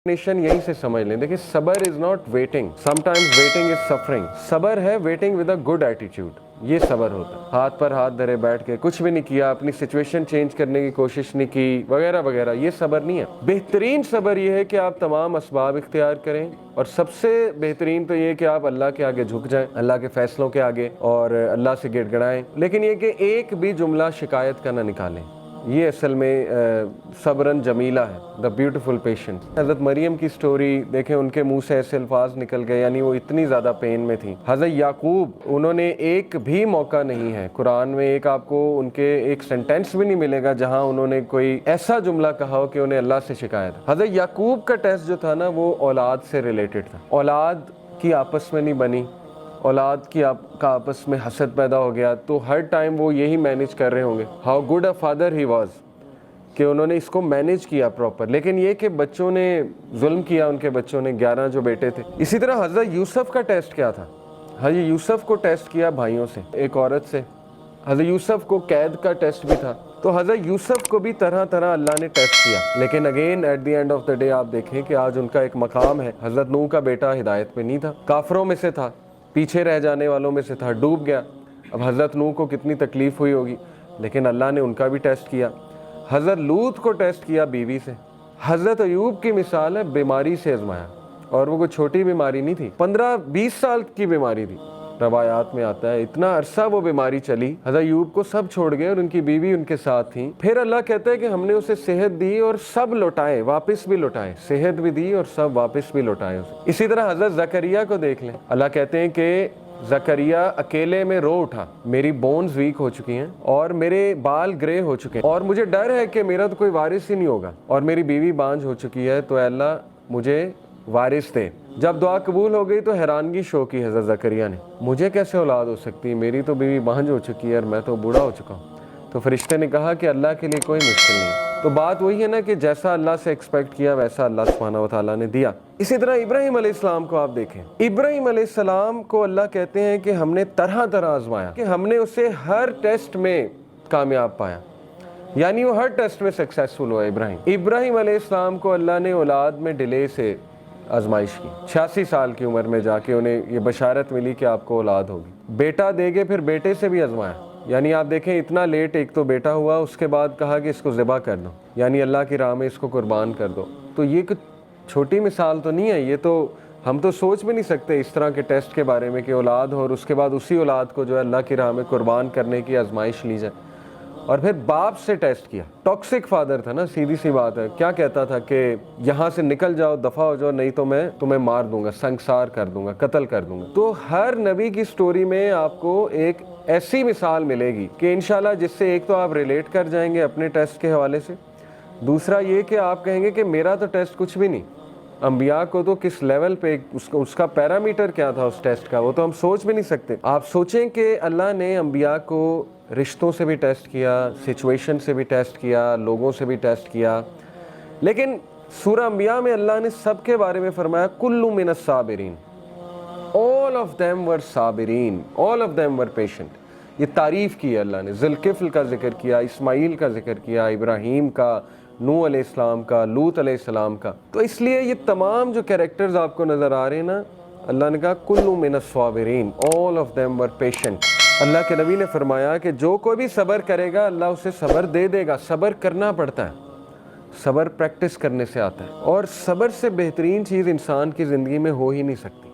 Definition यहीं से समझ लें। देखिए, सबर is not waiting, sometimes waiting is suffering. सबर है waiting with a good attitude, ये सबर होता है। हाथ पर हाथ धरे बैठ के कुछ भी नहीं किया, अपनी सिचुएशन चेंज करने की कोशिश नहीं की, वगैरह वगैरह, ये सबर नहीं है। बेहतरीन सबर ये है कि आप तमाम असबाब इख्तियार करें, और सबसे बेहतरीन तो ये कि आप अल्लाह के आगे झुक जाएं, अल्लाह के फैसलों के आगे, और अल्लाह से गिड़गिड़ाएं। लेकिन ये कि एक भी जुमला शिकायत का ना निकालें। ये असल में सबरन जमीला है, द ब्यूटीफुल पेशेंट। हज़रत मरियम की स्टोरी देखें, उनके मुंह से ऐसे अल्फाज निकल गए, यानी वो इतनी ज़्यादा पेन में थी। हज़रत याकूब, उन्होंने एक भी मौका नहीं है कुरान में, एक आपको उनके एक सेंटेंस भी नहीं मिलेगा जहां उन्होंने कोई ऐसा जुमला कहा हो कि उन्हें अल्लाह से शिकायत। हज़रत याकूब का टेस्ट जो था ना, वो औलाद से रिलेटेड था। औलाद की आपस में नहीं बनी, औलाद की का आपस में हसद पैदा हो गया, तो हर टाइम वो यही मैनेज कर रहे होंगे। How good a father he was, कि उन्होंने इसको मैनेज किया प्रॉपर। लेकिन ये कि बच्चों ने जुल्म किया, उनके बच्चों ने, 11 जो बेटे थे। इसी तरह हज़रत यूसुफ का टेस्ट क्या था? हज़रत यूसुफ को टेस्ट किया भाइयों से, एक औरत से। हज़रत यूसुफ को कैद का टेस्ट भी था। तो हज़रत यूसुफ को भी तरह तरह अल्लाह ने टेस्ट किया। लेकिन again at the end of the day आप देखें कि आज उनका एक मकाम है। हज़रत नूह का बेटा हिदायत पे नहीं था, काफरों में से था, पीछे रह जाने वालों में से था, डूब गया। अब हज़रत नूह को कितनी तकलीफ़ हुई होगी, लेकिन अल्लाह ने उनका भी टेस्ट किया। हज़रत लूत को टेस्ट किया बीवी से। हज़रत अयूब की मिसाल है, बीमारी से आजमाया, और वो कोई छोटी बीमारी नहीं थी, 15-20 साल की बीमारी थी। रवायात में आता है इतना अरसा वो बीमारी चली, हज़रत अयूब को सब छोड़ गए और उनकी बीवी उनके साथ थी। फिर अल्लाह कहता है कि हमने उसे सेहत दी और सब लौटाए, वापस भी लौटाए, सेहत भी दी और सब वापस भी लौटाए उसे। इसी तरह हज़रत ज़करिया को देख लें, अल्लाह कहते हैं कि ज़करिया अकेले में रो उठा, मेरी बोन्स वीक हो चुकी हैं और मेरे बाल ग्रे हो चुके हैं, और मुझे डर है कि मेरा तो कोई वारिस ही नहीं होगा, और मेरी बीवी बांझ हो चुकी है, तो अल्लाह मुझे वारिस दे। जब दुआ कबूल हो गई तो हैरानगी शो की हज़रत ज़करिया ने, मुझे कैसे औलाद हो सकती है, मेरी तो बीवी बांझ हो चुकी है और मैं तो बूढ़ा हो चुका हूँ। तो फरिश्ते ने कहा कि अल्लाह के लिए कोई मुश्किल नहीं। तो बात वही है ना कि जैसा अल्लाह से एक्सपेक्ट किया वैसा अल्लाह सुब्हानहू व तआला ने दिया। इसी तरह इब्राहीम अलैहिस्सलाम को आप देखें, इब्राहीम अलैहिस्सलाम को अल्लाह कहते हैं कि हमने तरह तरह आजमाया, कि हमने उसे हर टेस्ट में कामयाब पाया, यानी वो हर टेस्ट में सक्सेसफुल हुआ। इब्राहीम अलैहिस्सलाम को अल्लाह ने औलाद में डिले से आजमाइश की। 86 साल की उम्र में जाके उन्हें ये बशारत मिली कि आपको औलाद होगी, बेटा देंगे। फिर बेटे से भी आजमाया, यानी आप देखें इतना लेट एक तो बेटा हुआ, उसके बाद कहा कि इसको ज़िबा कर दो, यानी अल्लाह की राह में इसको कुर्बान कर दो। तो ये कुछ छोटी मिसाल तो नहीं है, ये तो हम तो सोच भी नहीं सकते इस तरह के टेस्ट के बारे में कि औलाद हो और उसके बाद उसी औलाद को जो है अल्लाह की राह में कुर्बान करने की आजमाइश ली जाए। और फिर बाप से टेस्ट किया, टॉक्सिक फादर था ना, सीधी सी बात है, क्या कहता था कि यहाँ से निकल जाओ, दफ़ा हो जाओ, नहीं तो मैं तुम्हें मार दूंगा, संसार कर दूंगा, कत्ल कर दूंगा। तो हर नबी की स्टोरी में आपको एक ऐसी मिसाल मिलेगी कि इंशाल्लाह जिससे एक तो आप रिलेट कर जाएंगे अपने टेस्ट के हवाले से, दूसरा ये कि आप कहेंगे कि मेरा तो टेस्ट कुछ भी नहीं। अंबिया को तो किस लेवल पे उसका पैरामीटर क्या था उस टेस्ट का, वो तो हम सोच भी नहीं सकते। आप सोचें कि अल्लाह ने अंबिया को रिश्तों से भी टेस्ट किया, सिचुएशन से भी टेस्ट किया, लोगों से भी टेस्ट किया, लेकिन सूरह अंबिया में अल्लाह ने सबके बारे में फरमाया कुल्लु मिनस साबिरीन, ऑल ऑफ देम वर साबिरीन, all of them were patient. ये तारीफ़ की है अल्लाह ने, ज़ुल्किफ्ल का जिक्र किया, इस्माइल का जिक्र किया, इब्राहीम का, नूह अलैहिस्सलाम का, लूत अलैहिस्सलाम का। तो इसलिए ये तमाम जो कैरेक्टर्स आपको नज़र आ रहे हैं ना, अल्लाह ने कहा कुल्लु मिनस साबिरीन, all of them were patient. अल्लाह के नबी ने फरमाया कि जो कोई भी सब्र करेगा अल्लाह उसे सब्र दे देगा। सब्र करना पड़ता है, सब्र प्रैक्टिस करने से आता है, और सब्र से बेहतरीन चीज़ इंसान की ज़िंदगी में हो ही नहीं सकती।